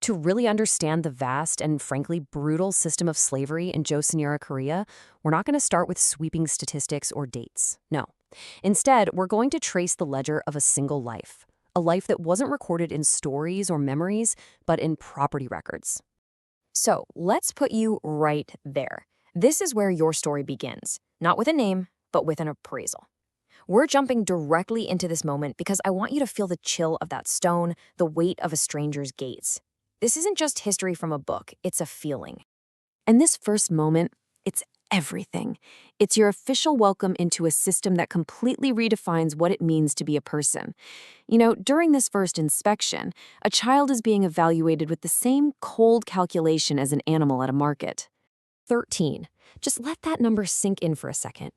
To really understand the vast and frankly brutal system of slavery in Joseon Korea, we're not going to start with sweeping statistics or dates. No. Instead, we're going to trace the ledger of a single life. A life that wasn't recorded in stories or memories, but in property records. So let's put you right there. This is where your story begins, not with a name, but with an appraisal. We're jumping directly into this moment because I want you to feel the chill of that stone, the weight of a stranger's gaze. This isn't just history from a book, it's a feeling. And this first moment, it's everything. It's your official welcome into a system that completely redefines what it means to be a person. You know, during this first inspection, a child is being evaluated with the same cold calculation as an animal at a market. 13. Just let that number sink in for a second.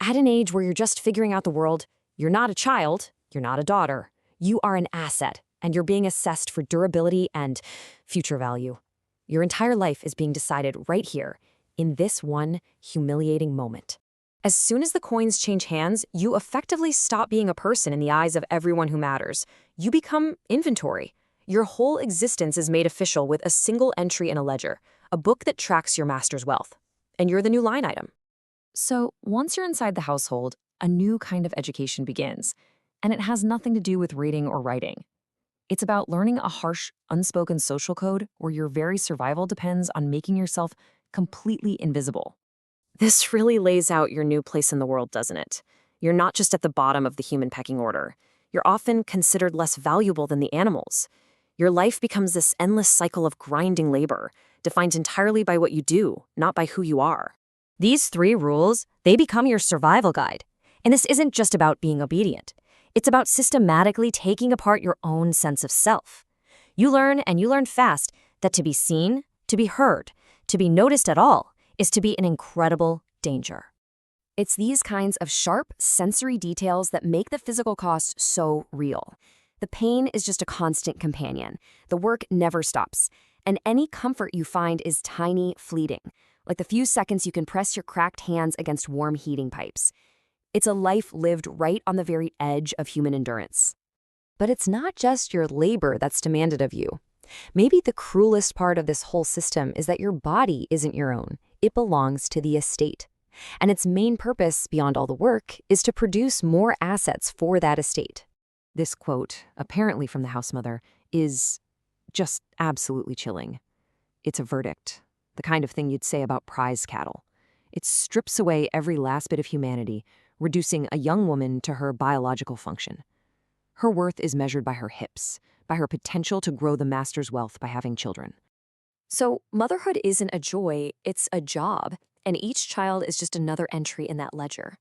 At an age where you're just figuring out the world, you're not a child, you're not a daughter. You are an asset, and you're being assessed for durability and future value. Your entire life is being decided right here, in this one humiliating moment. As soon as the coins change hands, you effectively stop being a person in the eyes of everyone who matters. You become inventory. Your whole existence is made official with a single entry in a ledger, a book that tracks your master's wealth. And you're the new line item. So once you're inside the household, a new kind of education begins. And it has nothing to do with reading or writing. It's about learning a harsh, unspoken social code where your very survival depends on making yourself completely invisible. This really lays out your new place in the world, doesn't it? You're not just at the bottom of the human pecking order. You're often considered less valuable than the animals. Your life becomes this endless cycle of grinding labor, defined entirely by what you do, not by who you are. These 3 rules, they become your survival guide. And this isn't just about being obedient. It's about systematically taking apart your own sense of self. You learn, and you learn fast, that to be seen, to be heard, to be noticed at all, is to be in incredible danger. It's these kinds of sharp, sensory details that make the physical cost so real. The pain is just a constant companion. The work never stops. And any comfort you find is tiny, fleeting, like the few seconds you can press your cracked hands against warm heating pipes. It's a life lived right on the very edge of human endurance. But it's not just your labor that's demanded of you. Maybe the cruelest part of this whole system is that your body isn't your own. It belongs to the estate. And its main purpose, beyond all the work, is to produce more assets for that estate. This quote, apparently from the housemother, is just absolutely chilling. It's a verdict, the kind of thing you'd say about prize cattle. It strips away every last bit of humanity, reducing a young woman to her biological function. Her worth is measured by her hips, by her potential to grow the master's wealth by having children. So motherhood isn't a joy, it's a job, and each child is just another entry in that ledger.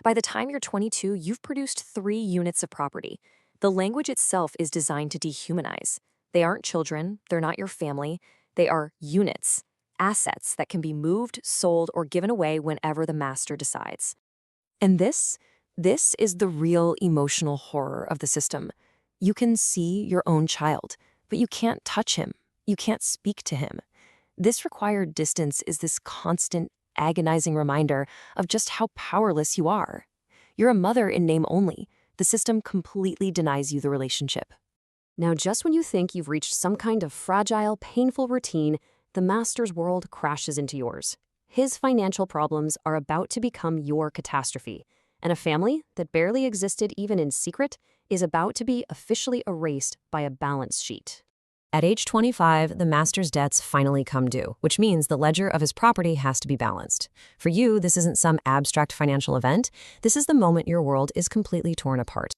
By the time you're 22, you've produced 3 units of property. The language itself is designed to dehumanize. They aren't children, they're not your family, they are units, assets that can be moved, sold, or given away whenever the master decides. And this is the real emotional horror of the system. You can see your own child, but you can't touch him. You can't speak to him. This required distance is this constant, agonizing reminder of just how powerless you are. You're a mother in name only. The system completely denies you the relationship. Now, just when you think you've reached some kind of fragile, painful routine, the master's world crashes into yours. His financial problems are about to become your catastrophe, and a family that barely existed even in secret is about to be officially erased by a balance sheet. At age 25, the master's debts finally come due, which means the ledger of his property has to be balanced. For you, this isn't some abstract financial event. This is the moment your world is completely torn apart.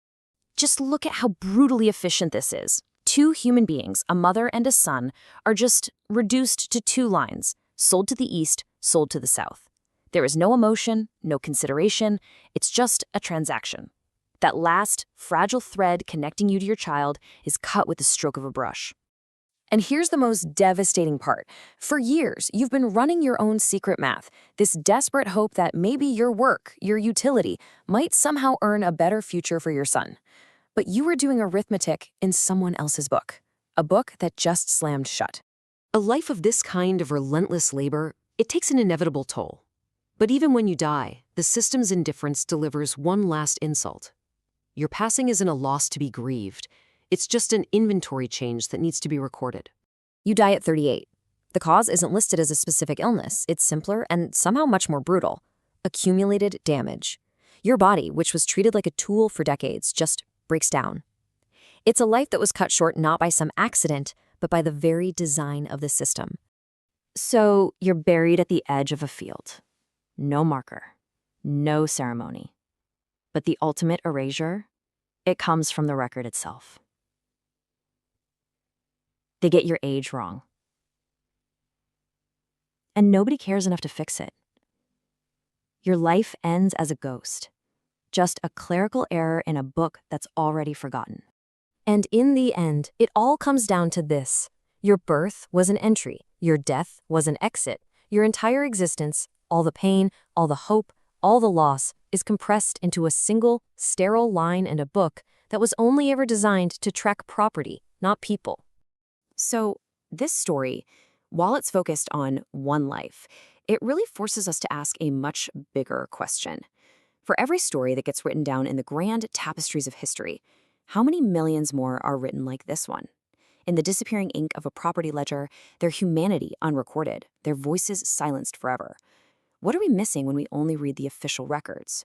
Just look at how brutally efficient this is. 2 human beings, a mother and a son, are just reduced to 2 lines, sold to the east, sold to the south. There is no emotion, no consideration. It's just a transaction. That last, fragile thread connecting you to your child is cut with the stroke of a brush. And here's the most devastating part. For years, you've been running your own secret math, this desperate hope that maybe your work, your utility, might somehow earn a better future for your son. But you were doing arithmetic in someone else's book, a book that just slammed shut. A life of this kind of relentless labor, it takes an inevitable toll. But even when you die, the system's indifference delivers one last insult. Your passing isn't a loss to be grieved. It's just an inventory change that needs to be recorded. You die at 38. The cause isn't listed as a specific illness. It's simpler and somehow much more brutal. Accumulated damage. Your body, which was treated like a tool for decades, just breaks down. It's a life that was cut short not by some accident, but by the very design of the system. So you're buried at the edge of a field. No marker. No ceremony. But the ultimate erasure? It comes from the record itself. They get your age wrong. And nobody cares enough to fix it. Your life ends as a ghost. Just a clerical error in a book that's already forgotten. And in the end, it all comes down to this. Your birth was an entry. Your death was an exit. Your entire existence, all the pain, all the hope, all the loss, is compressed into a single, sterile line in a book that was only ever designed to track property, not people. So, this story, while it's focused on one life, it really forces us to ask a much bigger question. For every story that gets written down in the grand tapestries of history, how many millions more are written like this one? In the disappearing ink of a property ledger, their humanity unrecorded, their voices silenced forever. What are we missing when we only read the official records?